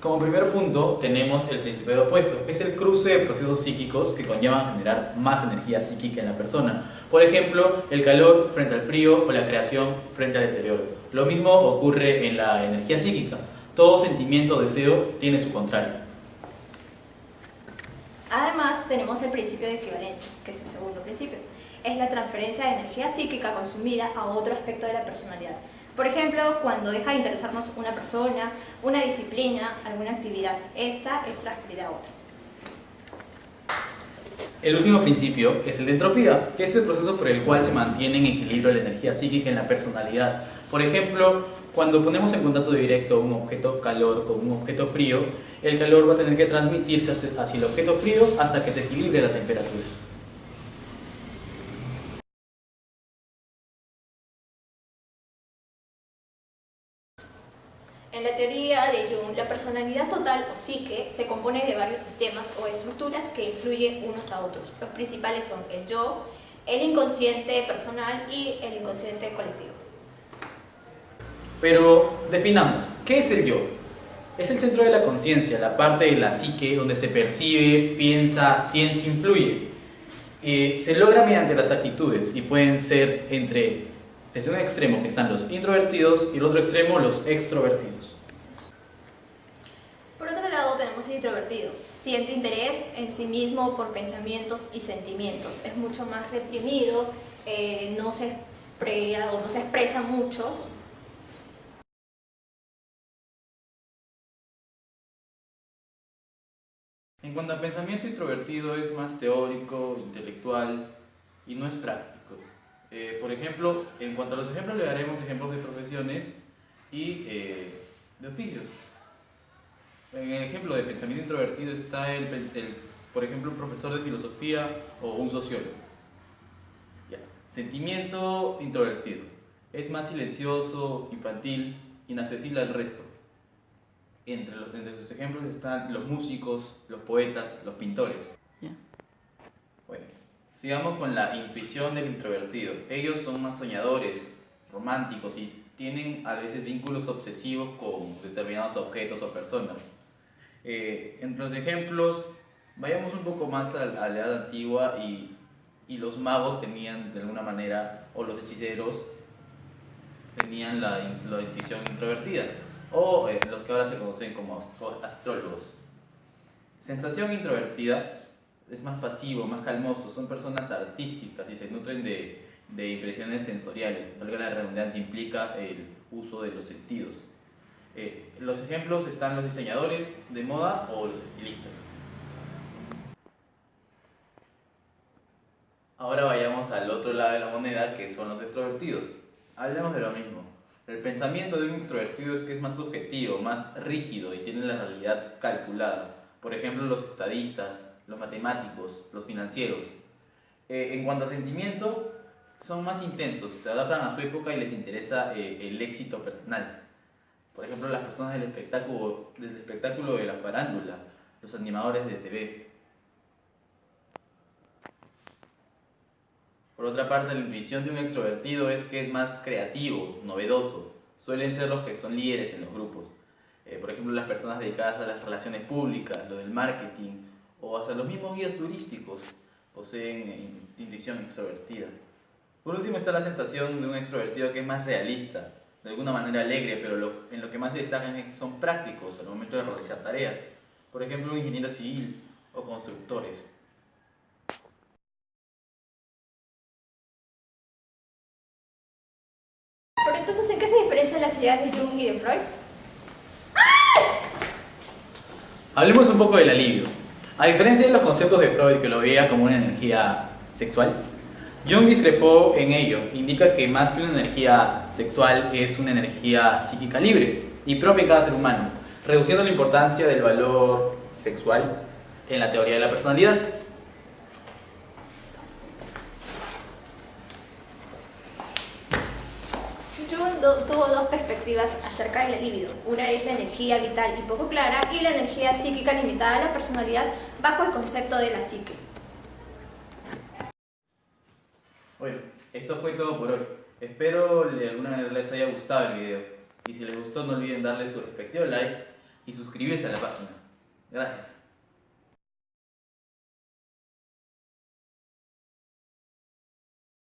Como primer punto tenemos el principio de opuesto, que es el cruce de procesos psíquicos que conllevan generar más energía psíquica en la persona. Por ejemplo, el calor frente al frío o la creación frente al deterioro. Lo mismo ocurre en la energía psíquica. Todo sentimiento o deseo tiene su contrario. Además, tenemos el principio de equivalencia, que es el segundo principio. Es la transferencia de energía psíquica consumida a otro aspecto de la personalidad. Por ejemplo, cuando deja de interesarnos una persona, una disciplina, alguna actividad, esta es transferida a otra. El último principio es el de entropía, que es el proceso por el cual se mantiene en equilibrio la energía psíquica en la personalidad. Por ejemplo, cuando ponemos en contacto directo un objeto calor con un objeto frío, el calor va a tener que transmitirse hacia el objeto frío hasta que se equilibre la temperatura. En la teoría de Jung, la personalidad total o psique se compone de varios sistemas o estructuras que influyen unos a otros. Los principales son el yo, el inconsciente personal y el inconsciente colectivo. Pero definamos, ¿qué es el yo? Es el centro de la conciencia, la parte de la psique donde se percibe, piensa, siente, influye. Se logra mediante las actitudes y pueden ser desde un extremo que están los introvertidos y el otro extremo los extrovertidos. Por otro lado tenemos el introvertido. Siente interés en sí mismo por pensamientos y sentimientos. Es mucho más reprimido, no se expresa mucho. En cuanto a pensamiento introvertido es más teórico, intelectual y no es práctico. Por ejemplo, en cuanto a los ejemplos le daremos ejemplos de profesiones y de oficios. En el ejemplo de pensamiento introvertido está por ejemplo, un profesor de filosofía o un sociólogo. Ya. Sentimiento introvertido. Es más silencioso, infantil, inaccesible al resto. Entre sus ejemplos están los músicos, los poetas, los pintores. Yeah. Bueno, sigamos con la intuición del introvertido. Ellos son más soñadores, románticos y tienen a veces vínculos obsesivos con determinados objetos o personas. Entre los ejemplos, vayamos un poco más a la edad antigua y los magos tenían de alguna manera, o los hechiceros tenían la intuición introvertida, o los que ahora se conocen como astrólogos. Sensación introvertida es más pasivo, más calmoso, son personas artísticas y se nutren de impresiones sensoriales. Valga la redundancia, implica el uso de los sentidos. Los ejemplos están los diseñadores de moda o los estilistas. Ahora vayamos al otro lado de la moneda, que son los extrovertidos. Hablemos de lo mismo. El pensamiento de un extrovertido es que es más subjetivo, más rígido y tiene la realidad calculada. Por ejemplo, los estadistas, los matemáticos, los financieros. En cuanto a sentimiento, son más intensos, se adaptan a su época y les interesa el éxito personal. Por ejemplo, las personas del espectáculo de la farándula, los animadores de TV. Por otra parte, la intuición de un extrovertido es que es más creativo, novedoso. Suelen ser los que son líderes en los grupos. Por ejemplo, las personas dedicadas a las relaciones públicas, lo del marketing, o hasta los mismos guías turísticos poseen intuición extrovertida. Por último está la sensación de un extrovertido que es más realista, de alguna manera alegre, pero en lo que más se destacan es que son prácticos al momento de realizar tareas. Por ejemplo, un ingeniero civil o constructores. Pero entonces, ¿en qué se diferencian las ideas de Jung y de Freud? Hablemos un poco del alivio. A diferencia de los conceptos de Freud, que lo veía como una energía sexual, Jung discrepó en ello. Indica que más que una energía sexual es una energía psíquica libre y propia en cada ser humano, reduciendo la importancia del valor sexual en la teoría de la personalidad. Jung tuvo dos perspectivas acerca de la libido. Una es la energía vital y poco clara, y la energía psíquica limitada a la personalidad bajo el concepto de la psique. Bueno, eso fue todo por hoy. Espero de alguna manera les haya gustado el video. Y si les gustó, no olviden darle su respectivo like, y suscribirse a la página. Gracias.